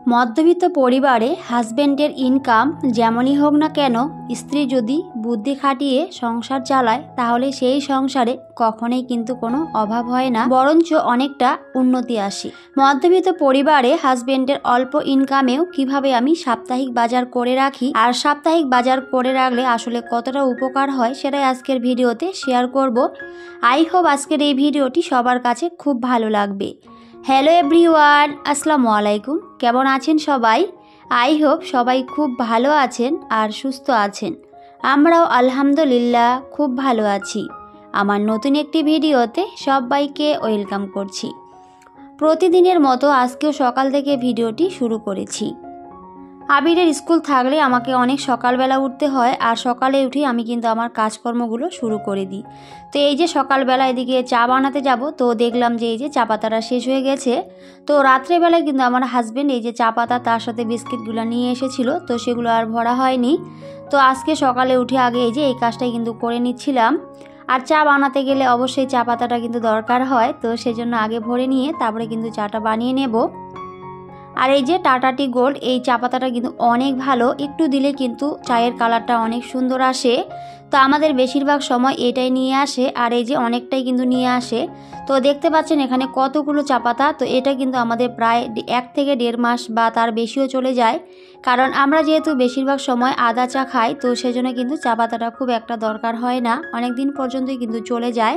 মধ্যবিত্ত পরিবারে হাজবেন্ডের ইনকাম যেমনই হোক না কেন, স্ত্রী যদি বুদ্ধি খাটিয়ে সংসার চালায় তাহলে সেই সংসারে কখনোই কিন্তু কোনো অভাব হয় না, বরঞ্চ অনেকটা উন্নতি আসে। মধ্যবিত্ত পরিবারে হাজবেন্ডের অল্প ইনকামেও কিভাবে আমি সাপ্তাহিক বাজার করে রাখি আর সাপ্তাহিক বাজার করে রাখলে আসলে কতটা উপকার হয় সেটাই আজকের ভিডিওতে শেয়ার করব। আই হোপ আজকের এই ভিডিওটি সবার কাছে খুব ভালো লাগবে। হ্যালো এভরিওয়ান, আসসালামু আলাইকুম। কেমন আছেন সবাই? আই হোপ সবাই খুব ভালো আছেন আর সুস্থ আছেন। আমরাও আলহামদুলিল্লাহ খুব ভালো আছি। আমার নতুন একটি ভিডিওতে সবাইকে ওয়েলকাম করছি। প্রতিদিনের মতো আজকেও সকাল থেকে ভিডিওটি শুরু করেছি। আবিরের স্কুল থাকলে আমাকে অনেক সকালবেলা উঠতে হয়, আর সকালে উঠে আমি কিন্তু আমার কাজকর্মগুলো শুরু করে দিই। তো এই যে সকালবেলা এদিকে চা বানাতে যাব, তো দেখলাম যে এই যে চা পাতাটা শেষ হয়ে গেছে। তো রাত্রেবেলায় কিন্তু আমার হাজব্যান্ড এই যে চা পাতা তার সাথে বিস্কিটগুলো নিয়ে এসেছিল, তো সেগুলো আর ভরা হয়নি। তো আজকে সকালে উঠে আগে এই যে এই কাজটাই কিন্তু করে নিচ্ছিলাম। আর চা বানাতে গেলে অবশ্যই চা পাতাটা কিন্তু দরকার হয়, তো সেজন্য আগে ভরে নিয়ে তারপরে কিন্তু চাটা বানিয়ে নেব। আর এই যে টাটা টি গোল্ড এই চা পাতাটা কিন্তু অনেক ভালো, একটু দিলে কিন্তু চায়ের কালারটা অনেক সুন্দর আসে। তো আমাদের বেশিরভাগ সময় এটাই নিয়ে আসে, আর এই যে অনেকটাই কিন্তু নিয়ে আসে। তো দেখতে পাচ্ছেন এখানে কতগুলো চা পাতা। তো এটা কিন্তু আমাদের প্রায় 1 থেকে 1.5 মাস বা তার বেশিও চলে যায়, কারণ আমরা যেহেতু বেশিরভাগ সময় আদা চা খাই, তো সেজন্য কিন্তু চা পাতাটা খুব একটা দরকার হয় না, অনেক দিন পর্যন্তই কিন্তু চলে যায়।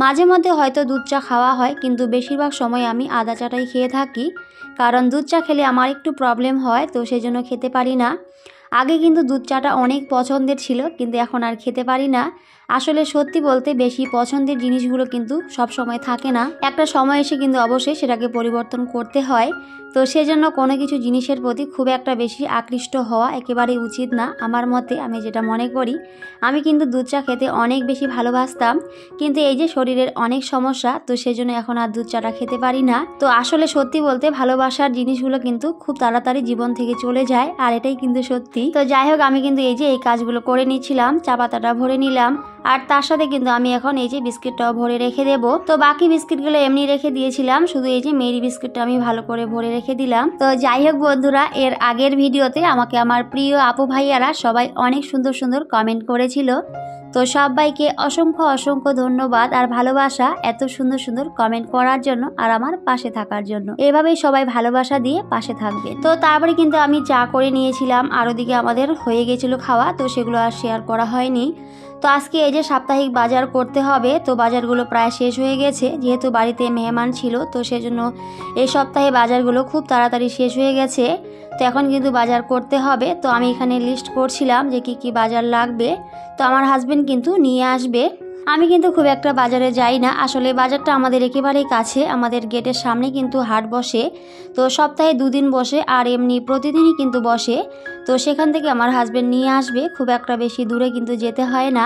মাঝে মধ্যে হয়তো দুধ চা খাওয়া হয়, কিন্তু বেশিরভাগ সময় আমি আদা চাটাই খেয়ে থাকি, কারণ দুধ চা খেলে আমার একটু প্রবলেম হয়, তো সেজন্য খেতে পারি না। আগে কিন্তু দুধ চাটা অনেক পছন্দের ছিল, কিন্তু এখন আর খেতে পারি না। আসলে সত্যি বলতে বেশি পছন্দের জিনিসগুলো কিন্তু সব সময় থাকে না, একটা সময় এসে কিন্তু অবশ্যই সেটাকে পরিবর্তন করতে হয়। তো সেজন্য কোনো কিছু জিনিসের প্রতি খুব একটা বেশি আকৃষ্ট হওয়া একেবারেই উচিত না আমার মতে, আমি যেটা মনে করি। আমি কিন্তু দুধ চা খেতে অনেক বেশি ভালোবাসতাম, কিন্তু এই যে শরীরের অনেক সমস্যা, তো সেজন্য এখন আর দুধ চাটা খেতে পারি না। তো আসলে সত্যি বলতে ভালোবাসার জিনিসগুলো কিন্তু খুব তাড়াতাড়ি জীবন থেকে চলে যায়, আর এটাই কিন্তু সত্যি। তো যাই হোক, আমি কিন্তু এই যে এই কাজগুলো করে নিচ্ছিলাম, চা পাতাটা ভরে নিলাম, আর তার সাথে কিন্তু আমি এখন এই যে বিস্কিটটাও ভরে রেখে দেব। তো বাকি বিস্কিটগুলো এমনি রেখে দিয়েছিলাম, শুধু এই যে মেরি বিস্কিটটা আমি ভালো করে ভরে রেখে দিলাম। তো যাই হোক বন্ধুরা, এর আগের ভিডিওতে আমাকে আমার প্রিয় আপু ভাইয়ারা সবাই অনেক সুন্দর সুন্দর কমেন্ট করেছিল। তো সবাইকে অসংখ্য অসংখ্য ধন্যবাদ আর ভালোবাসা এত সুন্দর সুন্দর কমেন্ট করার জন্য আর আমার পাশে থাকার জন্য। এভাবেই সবাই ভালোবাসা দিয়ে পাশে থাকবে। তো তারপরে কিন্তু আমি চা করে নিয়েছিলাম, আর ওদিকে আমাদের হয়ে গেছিল খাওয়া, তো সেগুলো আর শেয়ার করা হয়নি। তো আজকে এই যে সাপ্তাহিক বাজার করতে হবে, তো বাজারগুলো প্রায় শেষ হয়ে গেছে, যেহেতু বাড়িতে মেহমান ছিল, তো সেজন্য এই সপ্তাহে বাজারগুলো খুব তাড়াতাড়ি শেষ হয়ে গেছে। তো এখন কিন্তু বাজার করতে হবে। তো আমি এখানে লিস্ট করছিলাম যে কি কি বাজার লাগবে, তো আমার হাজবেন্ড কিন্তু নিয়ে আসবে। আমি কিন্তু খুব একটা বাজারে যাই না, আসলে বাজারটা আমাদের একেবারেই কাছে, আমাদের গেটের সামনে কিন্তু হাট বসে। তো সপ্তাহে 2 দিন বসে, আর এমনি প্রতিদিনই কিন্তু বসে। তো সেখান থেকে আমার হাজবেন্ড নিয়ে আসবে, খুব একটা বেশি দূরে কিন্তু যেতে হয় না।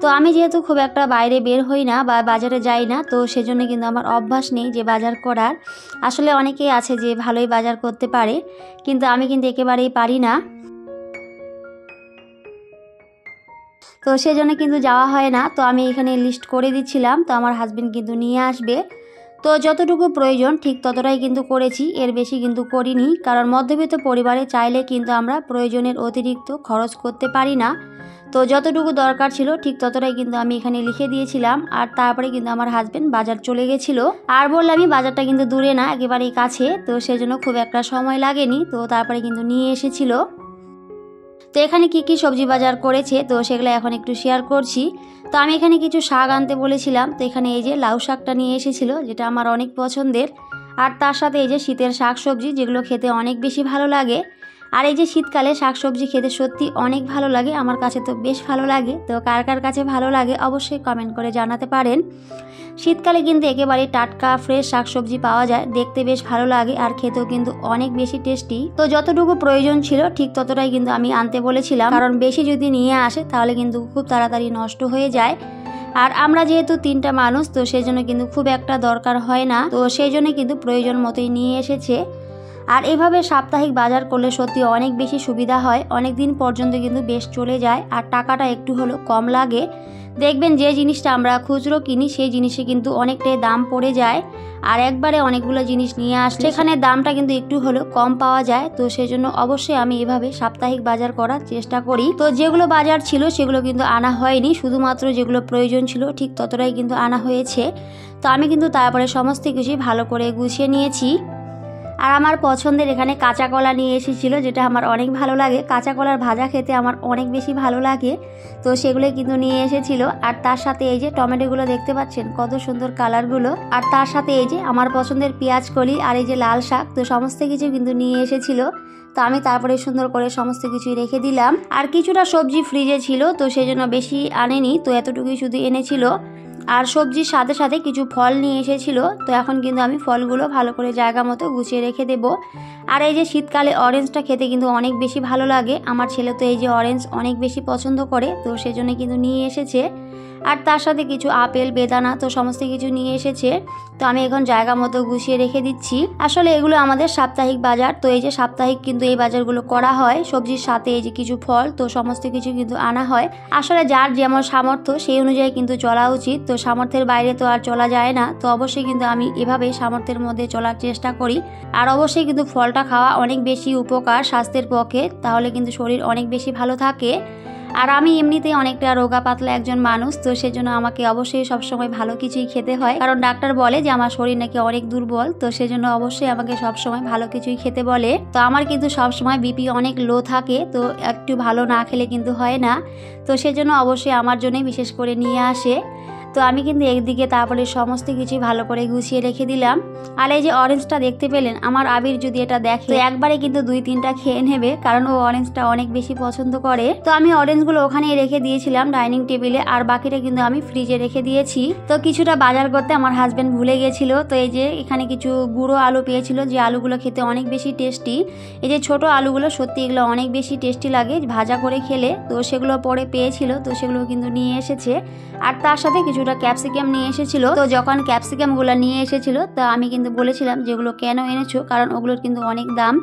তো আমি যেহেতু খুব একটা বাইরে বের হই না বা বাজারে যাই না, তো সেজন্য কিন্তু আমার অভ্যাস নেই যে বাজার করার। আসলে অনেকেই আছে যে ভালোই বাজার করতে পারে, কিন্তু আমি কিন্তু একেবারেই পারি না। তো সেজন্য কিন্তু যাওয়া হয় না। তো আমি এখানে লিস্ট করে দিচ্ছিলাম, তো আমার হাজবেন্ড কিন্তু নিয়ে আসবে। তো যতটুকু প্রয়োজন ঠিক ততটাই কিন্তু করেছি, এর বেশি কিন্তু করিনি, কারণ মধ্যবিত্ত পরিবারে চাইলে কিন্তু আমরা প্রয়োজনের অতিরিক্ত খরচ করতে পারি না। তো যতটুকু দরকার ছিল ঠিক ততটাই কিন্তু আমি এখানে লিখে দিয়েছিলাম, আর তারপরে কিন্তু আমার হাজবেন্ড বাজার চলে গেছিল। আর বললামই বাজারটা কিন্তু দূরে না, একেবারেই কাছে, তো সেজন্য খুব একটা সময় লাগেনি। তো তারপরে কিন্তু নিয়ে এসেছিল। তো এখানে কি কি সবজি বাজার করেছে, তো সেগুলো এখন একটু শেয়ার করছি। তো আমি এখানে কিছু শাক আনতে বলেছিলাম, তো এখানে এই যে লাউ শাকটা নিয়ে এসেছিল, যেটা আমার অনেক পছন্দের। আর তার সাথে এই যে শীতের শাক সবজি, যেগুলো খেতে অনেক বেশি ভালো লাগে। আর এই যে শীতকালে শাকসবজি খেতে সত্যি অনেক ভালো লাগে, আমার কাছে তো বেশ ভালো লাগে। তো কার কার কাছে ভালো লাগে অবশ্যই কমেন্ট করে জানাতে পারেন। শীতকালে কিন্তু একেবারে টাটকা ফ্রেশ শাকসবজি পাওয়া যায়, দেখতে বেশ ভালো লাগে আর খেতেও কিন্তু অনেক বেশি টেস্টি। তো যতটুকু প্রয়োজন ছিল ঠিক ততটাই কিন্তু আমি আনতে বলেছিলাম, কারণ বেশি যদি নিয়ে আসে তাহলে কিন্তু খুব তাড়াতাড়ি নষ্ট হয়ে যায়। আর আমরা যেহেতু 3টা মানুষ, তো সেজন্য কিন্তু খুব একটা দরকার হয় না, তো সেই জন্য কিন্তু প্রয়োজন মতোই নিয়ে এসেছে। আর এভাবে সাপ্তাহিক বাজার করলে সত্যি অনেক বেশি সুবিধা হয়, অনেক দিন পর্যন্ত কিন্তু বেশ চলে যায়, আর টাকাটা একটু হলেও কম লাগে। দেখবেন যে জিনিসটা আমরা খুচরো কিনি সেই জিনিসে কিন্তু অনেকটাই দাম পড়ে যায়, আর একবারে অনেকগুলো জিনিস নিয়ে আসলে সেখানে দামটা কিন্তু একটু হলেও কম পাওয়া যায়। তো সেই জন্য অবশ্যই আমি এভাবে সাপ্তাহিক বাজার করার চেষ্টা করি। তো যেগুলো বাজার ছিল সেগুলো কিন্তু আনা হয়নি, শুধুমাত্র যেগুলো প্রয়োজন ছিল ঠিক ততটাই কিন্তু আনা হয়েছে। তো আমি কিন্তু তারপরে সমস্ত কিছুই ভালো করে গুছিয়ে নিয়েছি। আর আমার পছন্দের এখানে কাঁচা কলা নিয়ে এসেছিলো, যেটা আমার অনেক ভালো লাগে। কাঁচা কলার ভাজা খেতে আমার অনেক বেশি ভালো লাগে, তো সেগুলো কিন্তু নিয়ে এসেছিলো। আর তার সাথে এই যে টমেটোগুলো দেখতে পাচ্ছেন কত সুন্দর কালারগুলো, আর তার সাথে এই যে আমার পছন্দের পেঁয়াজ কলি আর এই যে লাল শাক, তো সমস্ত কিছু কিন্তু নিয়ে এসেছিলো। তো আমি তারপরে সুন্দর করে সমস্ত কিছুই রেখে দিলাম। আর কিছুটা সবজি ফ্রিজে ছিল, তো সেই জন্য বেশি আনেনি, তো এতটুকুই শুধু এনেছিল। আর সবজির সাথে সাথে কিছু ফল নিয়ে এসেছিল, তো এখন কিন্তু আমি ফলগুলো ভালো করে জায়গা মতো গুছিয়ে রেখে দেব। আর এই যে শীতকালে অরেঞ্জটা খেতে কিন্তু অনেক বেশি ভালো লাগে, আমার ছেলে তো এই যে অরেঞ্জ অনেক বেশি পছন্দ করে, তো সেজন্য কিন্তু নিয়ে এসেছে। আর তার সাথে কিছু আপেল, বেদানা, তো সমস্ত কিছু নিয়ে এসেছে। তো আমি এখন জায়গা মতো গুছিয়ে রেখে দিচ্ছি। আসলে এগুলো আমাদের সাপ্তাহিক বাজার, তো এই যে সাপ্তাহিক কিন্তু এই বাজারগুলো করা হয়। সবজির সাথে এই যে কিছু ফল, তো সমস্ত কিছু কিন্তু আনা হয়। আসলে যার যেমন সামর্থ্য সেই অনুযায়ী কিন্তু চলা উচিত, তো সামর্থ্যের বাইরে তো আর চলা যায় না। তো অবশ্যই কিন্তু আমি এভাবেই সামর্থ্যের মধ্যে চলার চেষ্টা করি। আর অবশ্যই কিন্তু ফলটা খাওয়া অনেক বেশি উপকার স্বাস্থ্যের পক্ষে, তাহলে কিন্তু শরীর অনেক বেশি ভালো থাকে। আর আমি এমনিতেই অনেকটা রোগা পাতলা একজন মানুষ, তো সেজন্য আমাকে অবশ্যই সবসময় ভালো কিছুই খেতে হয়, কারণ ডাক্তার বলে যে আমার শরীর নাকি অনেক দুর্বল, তো সেজন্য অবশ্যই আমাকে সবসময় ভালো কিছুই খেতে বলে। তো আমার কিন্তু সবসময় বিপি অনেক লো থাকে, তো একটু ভালো না খেলে কিন্তু হয় না, তো সেজন্য অবশ্যই আমার জন্যই বিশেষ করে নিয়ে আসে। তো আমি কিন্তু একদিকে তারপরে সমস্ত কিছু ভালো করে গুছিয়ে রেখে দিলাম। আর এই যে অরেঞ্জটা দেখতে পেলেন, আমার আবির যদি এটা দেখে তো একবারে কিন্তু 2-3টা খেয়ে নেবে, কারণ ও অরেঞ্জটা অনেক বেশি পছন্দ করে। তো আমি অরেঞ্জগুলো ওখানেই রেখে দিয়েছিলাম ডাইনিং টেবিলে, আর বাকিটা কিন্তু আমি ফ্রিজে রেখে দিয়েছি। তো কিছুটা বাজার করতে আমার হাজব্যান্ড ভুলে গেছিল, তো এই যে এখানে কিছু গুঁড়ো আলু পেয়েছিল, যে আলুগুলো খেতে অনেক বেশি টেস্টি। এই যে ছোট আলুগুলো, সত্যি এগুলো অনেক বেশি টেস্টি লাগে ভাজা করে খেলে, তো সেগুলো পরে পেয়েছিল, তো সেগুলো কিন্তু নিয়ে এসেছে। আর তার সাথে কিছুটা ক্যাপসিকাম নিয়ে এসেছিল। তো যখন ক্যাপসিকামগুলো নিয়ে এসেছিল, তো আমি কিন্তু বলেছিলাম যেগুলো কেন এনেছো, কারণ ওগুলোর কিন্তু অনেক দাম।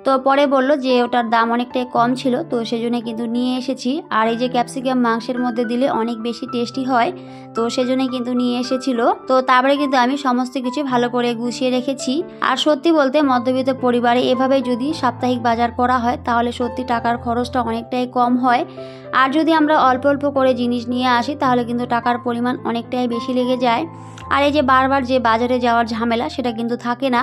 তো পরে বলল যে ওটার দাম অনেকটাই কম ছিল, তো সেজন্য কিন্তু নিয়ে এসেছি। আর এই যে ক্যাপসিকাম মাংসের মধ্যে দিলে অনেক বেশি টেস্টি হয়, তো সেজন্য কিন্তু নিয়ে এসেছিল। তো তারপরে কিন্তু আমি সমস্ত কিছু ভালো করে গুছিয়ে রেখেছি। আর সত্যি বলতে মধ্যবিত্ত পরিবারে এভাবে যদি সাপ্তাহিক বাজার করা হয়, তাহলে সত্যি টাকার খরচটা অনেকটাই কম হয়। আর যদি আমরা অল্প অল্প করে জিনিস নিয়ে আসি, তাহলে কিন্তু টাকার পরিমাণ অনেকটাই বেশি লেগে যায়। আর এই যে বারবার যে বাজারে যাওয়ার ঝামেলা, সেটা কিন্তু থাকে না।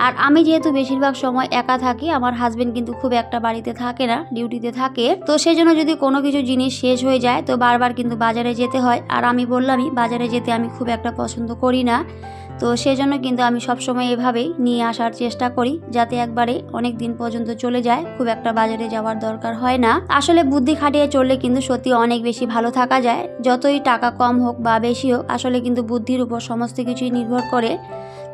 আর আমি যেহেতু বেশিরভাগ সময় একা থাকি, আমার হাজবেন্ড কিন্তু খুব একটা বাড়িতে থাকে না, ডিউটিতে থাকে, তো সেই জন্য যদি কোনো কিছু জিনিস শেষ হয়ে যায়, তো বারবার কিন্তু বাজারে যেতে হয়। আর আমি বললামই বাজারে যেতে আমি খুব একটা পছন্দ করি না, তো সেজন্য কিন্তু আমি সবসময় এভাবেই নিয়ে আসার চেষ্টা করি, যাতে একবারে অনেক দিন পর্যন্ত চলে যায়, খুব একটা বাজারে যাওয়ার দরকার হয় না। আসলে বুদ্ধি খাটিয়ে চললে কিন্তু সত্যি অনেক বেশি ভালো থাকা যায়, যতই টাকা কম হোক বা বেশি হোক, আসলে কিন্তু বুদ্ধির উপর সমস্ত কিছুই নির্ভর করে।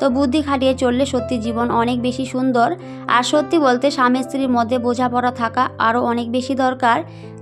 তো বুদ্ধি খাটিয়ে চললে সত্যি জীবন অনেক বেশি সুন্দর। আর সত্যি বলতে স্বামী স্ত্রীর মধ্যে বোঝাপড়া থাকা আরও অনেক বেশি দরকার।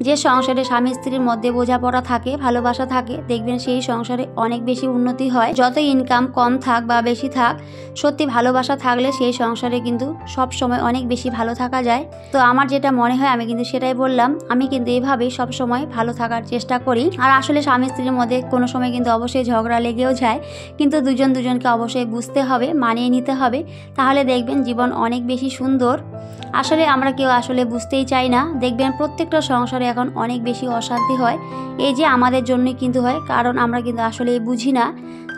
যে সংসারে স্বামী স্ত্রীর মধ্যে বোঝাপড়া থাকে, ভালোবাসা থাকে, দেখবেন সেই সংসারে অনেক বেশি উন্নতি হয়। যত ইনকাম কম থাক বা বেশি থাক, সত্যি ভালোবাসা থাকলে সেই সংসারে কিন্তু সব সময় অনেক বেশি ভালো থাকা যায়। তো আমার যেটা মনে হয় আমি কিন্তু সেটাই বললাম। আমি কিন্তু এভাবেই সব সময় ভালো থাকার চেষ্টা করি। আর আসলে স্বামী স্ত্রীর মধ্যে কোনো সময় কিন্তু অবশ্যই ঝগড়া লেগেও যায়, কিন্তু দুজন দুজনকে অবশ্যই বুঝতে হবে, মানিয়ে নিতে হবে, তাহলে দেখবেন জীবন অনেক বেশি সুন্দর। আসলে আমরা কেউ আসলে বুঝতেই চাই না, দেখবেন প্রত্যেকটা সংসারে এখন অনেক বেশি অশান্তি হয়, এই যে আমাদের জন্যই কিন্তু হয়, কারণ আমরা কিন্তু আসলে বুঝি না।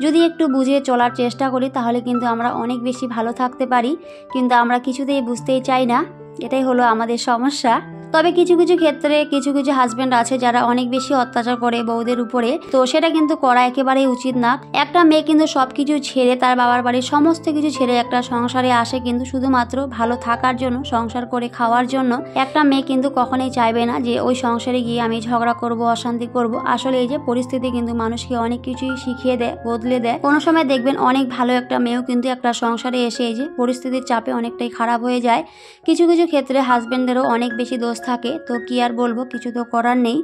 যদি একটু বুঝিয়ে চলার চেষ্টা করি, তাহলে কিন্তু আমরা অনেক বেশি ভালো থাকতে পারি, কিন্তু আমরা কিছুতেই বুঝতেই চাই না, এটাই হলো আমাদের সমস্যা। তবে কিছু কিছু ক্ষেত্রে কিছু কিছু হাজবেন্ড আছে যারা অনেক বেশি অত্যাচার করে বউদের উপরে, তো সেটা কিন্তু করা একেবারেই উচিত না। একটা মেয়ে কিন্তু সবকিছু ছেড়ে, তার বাবার বাড়ির সমস্ত কিছু ছেড়ে একটা সংসারে আসে কিন্তু শুধুমাত্র ভালো থাকার জন্য, সংসার করে খাওয়ার জন্য। একটা মেয়ে কিন্তু কখনোই চাইবে না যে ওই সংসারে গিয়ে আমি ঝগড়া করব, অশান্তি করব। আসলে এই যে পরিস্থিতি কিন্তু মানুষকে অনেক কিছুই শিখিয়ে দেয়, বদলে দেয়। কোনো সময় দেখবেন অনেক ভালো একটা মেয়েও কিন্তু একটা সংসারে এসে এই যে পরিস্থিতির চাপে অনেকটাই খারাপ হয়ে যায়। কিছু কিছু ক্ষেত্রে হাজবেন্ডেরও অনেক বেশি দোষ থাকে, তো কি আর বলবো, কিছু তো করার নেই।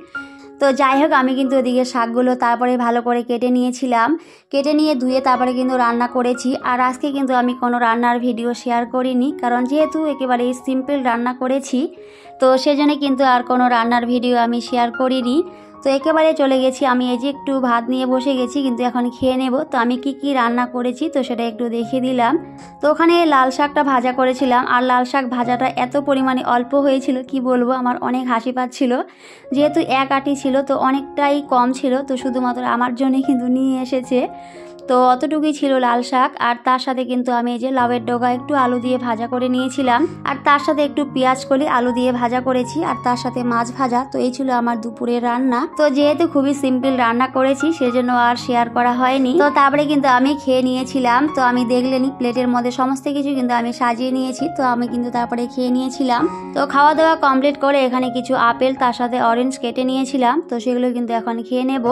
তো যাই হোক, আমি কিন্তু ওদিকে শাকগুলো তারপরে ভালো করে কেটে নিয়েছিলাম, কেটে নিয়ে ধুয়ে তারপরে কিন্তু রান্না করেছি। আর আজকে কিন্তু আমি কোনো রান্নার ভিডিও শেয়ার করিনি, কারণ যেহেতু একেবারে সিম্পল রান্না করেছি, তো সেজন্য কিন্তু আর কোনো রান্নার ভিডিও আমি শেয়ার করিনি। তো একেবারে চলে গেছি। আমি এই যে একটু ভাত নিয়ে বসে গেছি, কিন্তু এখন খেয়ে নেব। তো আমি কি রান্না করেছি তো সেটা একটু দেখিয়ে দিলাম। তো ওখানে লাল শাকটা ভাজা করেছিলাম, আর লাল শাক ভাজাটা এত পরিমাণে অল্প হয়েছিল কি বলবো, আমার অনেক হাসি পাচ্ছিল। যেহেতু এক আঁটি ছিল তো অনেকটাই কম ছিল, তো শুধুমাত্র আমার জন্যই কিন্তু নিয়ে এসেছে। তো অতটুকুই ছিল লাল শাক, আর তার সাথে কিন্তু আমি এই যে লাউয়ের ডগা একটু আলু দিয়ে ভাজা করে নিয়েছিলাম, আর তার সাথে একটু পেঁয়াজ কলি আলু দিয়ে ভাজা করেছি, আর তার সাথে মাছ ভাজা। তো এই ছিল আমার দুপুরের রান্না। তো যেহেতু খুবই সিম্পল রান্না করেছি সেজন্য আর শেয়ার করা হয়নি। তো তারপরে কিন্তু আমি খেয়ে নিয়েছিলাম। তো আমি দেখলেনি প্লেটের মধ্যে সমস্ত কিছু কিন্তু আমি সাজিয়ে নিয়েছি। তো আমি কিন্তু তারপরে খেয়ে নিয়েছিলাম। তো খাওয়া দাওয়া কমপ্লিট করে এখানে কিছু আপেল তার সাথে অরেঞ্জ কেটে নিয়েছিলাম। তো সেগুলো কিন্তু এখন খেয়ে নেব।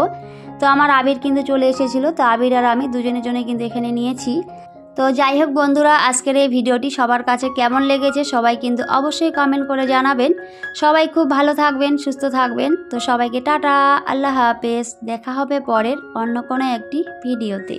তো আমার আবির কিন্তু চলে এসেছিল, তো আবির আর আমি দুজনের জন্য কিন্তু এখানে নিয়েছি। তো যাই হোক বন্ধুরা, আজকের এই ভিডিওটি সবার কাছে কেমন লেগেছে সবাই কিন্তু অবশ্যই কমেন্ট করে জানাবেন। সবাই খুব ভালো থাকবেন, সুস্থ থাকবেন। তো সবাইকে টাটা, আল্লাহ হাফেজ। দেখা হবে পরের অন্য কোনো একটি ভিডিওতে।